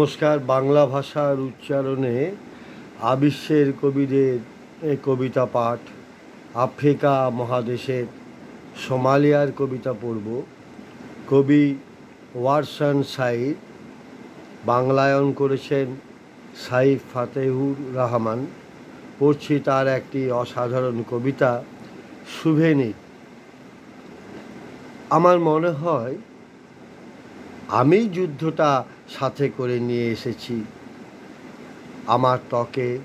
নমস্কার। বাংলা ভাষার উচ্চারণে আবিশ্বের কবিদের কবিতা পাঠ, আফ্রিকা মহাদেশের সোমালিয়ার কবিতা পড়ব। কবি ওয়ারসান সাঈদ, বাংলায়ন করেছেন সাইফ ফাতেহুর রহমান। পড়ছি তার একটি অসাধারণ কবিতা, সুভেনির। আমার মনে হয় আমি যুদ্ধটা সাথে করে নিয়ে এসেছি। আমার ত্বকে,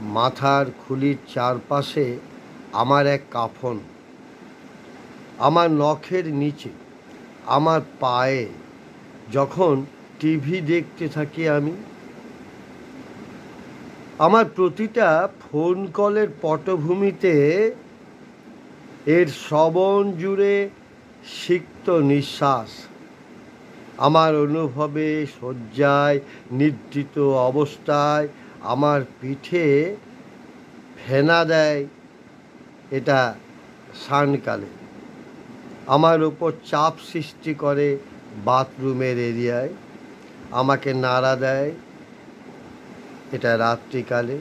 মাথার খুলির চারপাশে আমার এক কাফন, আমার নখের নিচে, আমার পায়ে যখন টিভি দেখতে থাকি আমি। আমার প্রতিটা ফোন কলের পটভূমিতে এর শ্রবণ জুড়ে সিক্ত নিঃশ্বাস। আমার অনুভবে, শয্যায়, নিদ্রিত অবস্থায় আমার পিঠে ফেনা দেয় এটা সানকালে। আমার ওপর চাপ সৃষ্টি করে বাথরুমের এরিয়ায়, আমাকে নাড়া দেয় এটা রাত্রিকালে।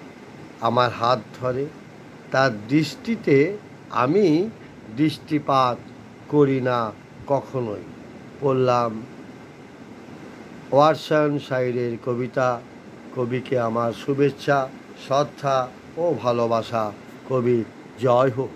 আমার হাত ধরে, তার দৃষ্টিতে আমি দৃষ্টিপাত করি না কখনোই। পড়লাম ওয়ারসান সাঈদের কবিতা। কবিকে আমার শুভেচ্ছা, শ্রদ্ধা ও ভালোবাসা। কবির জয় হোক।